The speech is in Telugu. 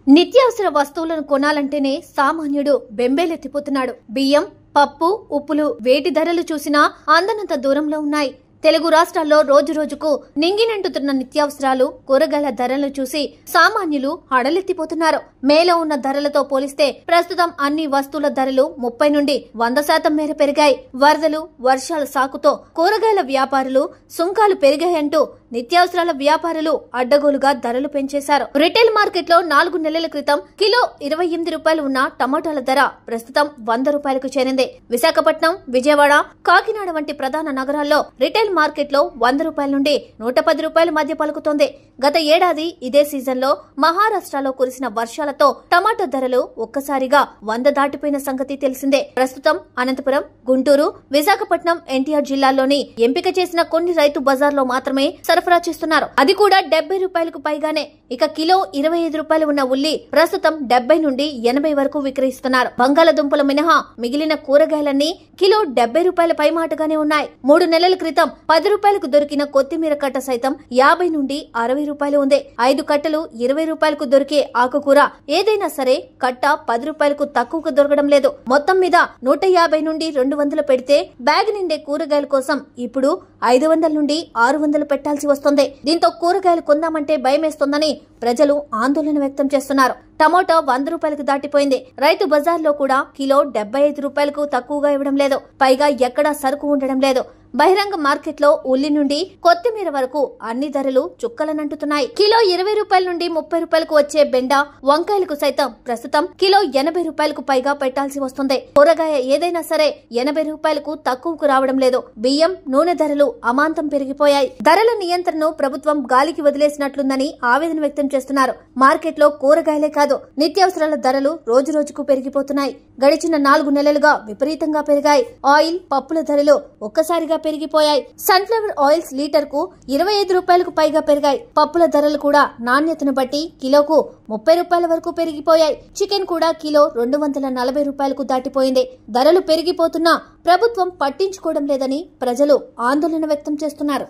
నిత్యావసర వస్తువులను కొనాలంటేనే సామాన్యుడు బెంబేలెత్తిపోతున్నాడు. బియ్యం, పప్పు, ఉప్పులు వేటి ధరలు చూసినా అందనంత దూరంలో ఉన్నాయి. తెలుగు రాష్ట్రాల్లో రోజు రోజుకు నింగినంటుతున్న నిత్యావసరాలు, కూరగాయల ధరలను చూసి సామాన్యులు హడలెత్తిపోతున్నారు. మేలో ఉన్న ధరలతో పోలిస్తే ప్రస్తుతం అన్ని వస్తువుల ధరలు 30 నుండి 100% మేర పెరిగాయి. వరదలు, వర్షాల సాకుతో కూరగాయల వ్యాపారులు సుంకాలు పెరిగాయంటూ నిత్యావసరాల వ్యాపారులు అడ్డగోలుగా ధరలు పెంచేశారు. రిటైల్ మార్కెట్ లో 4 నెలల క్రితం కిలో 28 రూపాయలు ఉన్న టమాటాల ధర ప్రస్తుతం 100 రూపాయలకు చేరింది. విశాఖపట్నం, విజయవాడ, కాకినాడ వంటి ప్రధాన నగరాల్లో రిటైల్ మార్కెట్ లో 100 రూపాయల నుండి 110 రూపాయల మధ్య పలుకుతోంది. గత ఏడాది ఇదే సీజన్ లో మహారాష్ట్రలో కురిసిన వర్షాలతో టమాటా ధరలు ఒక్కసారిగా 100 దాటిపోయిన సంగతి తెలిసిందే. ప్రస్తుతం అనంతపురం, గుంటూరు, విశాఖపట్నం, ఎన్టీఆర్ జిల్లాల్లోని ఎంపిక చేసిన కొన్ని రైతు బజార్లో మాత్రమే సరఫరా చేస్తున్నారు. అది కూడా 70 రూపాయలకు పైగానే. ఇక కిలో 25 రూపాయలు ఉన్న ఉల్లి ప్రస్తుతం 70 నుండి 80 వరకు విక్రయిస్తున్నారు. బంగాళదుంపలు మినహా మిగిలిన కూరగాయలన్నీ కిలో 70 రూపాయల పైమాటగానే ఉన్నాయి. 3 నెలల క్రితం 10 రూపాయలకు దొరికిన కొత్తిమీర కట్ట సైతం 50 నుండి 60 రూపాయలు ఉంది. 5 కట్టలు 20 రూపాయలకు దొరికే ఆకుకూర ఏదైనా సరే కట్ట 10 రూపాయలకు తక్కువకు దొరకడం లేదు. మొత్తం మీద 150 నుండి 200 పెడితే బ్యాగ్ నిండే కూరగాయల కోసం ఇప్పుడు 500 నుండి 600 పెట్టాల్సి వస్తుంది. దీంతో కూరగాయలు కొందామంటే భయమేస్తోందని ప్రజలు ఆందోళన వ్యక్తం చేస్తున్నారు. టమోటా 100 రూపాయలకు దాటిపోయింది. రైతు బజార్లో కూడా కిలో 75 రూపాయలకు తక్కువగా ఇవ్వడం లేదు. పైగా ఎక్కడా సరుకు ఉండడం లేదు. బహిరంగ మార్కెట్ లో ఉల్లి నుండి కొత్తిమీర వరకు అన్ని ధరలు చుక్కలనంటుతున్నాయి. కిలో 20 రూపాయల నుండి 30 రూపాయలకు వచ్చే బెండ, వంకాయలకు సైతం ప్రస్తుతం కిలో 80 రూపాయలకు పైగా పెట్టాల్సి వస్తుంది. కూరగాయ ఏదైనా సరే 80 రూపాయలకు తక్కువకు రావడం లేదు. బియ్యం, నూనె ధరలు అమాంతం పెరిగిపోయాయి. ధరల నియంత్రణను ప్రభుత్వం గాలికి వదిలేసినట్లుందని ఆవేదన వ్యక్తం చేస్తున్నారు. మార్కెట్ లో కూరగాయలే కాదు, నిత్యావసరాల ధరలు రోజు రోజుకు పెరిగిపోతున్నాయి. గడిచిన 4 నెలలుగా విపరీతంగా పెరిగాయి. ఆయిల్, పప్పుల ధరలు ఒక్కసారిగా పెరిగిపోయాయి. సన్ఫ్లవర్ ఆయిల్స్ లీటర్ కు 25 రూపాయలకు పైగా పెరిగాయి. పప్పుల ధరలు కూడా నాణ్యతను బట్టి కిలోకు 30 రూపాయల వరకు పెరిగిపోయాయి. చికెన్ కూడా కిలో 240 రూపాయలకు దాటిపోయింది. ధరలు పెరిగిపోతున్నా ప్రభుత్వం పట్టించుకోవడం లేదని ప్రజలు ఆందోళన వ్యక్తం చేస్తున్నారు.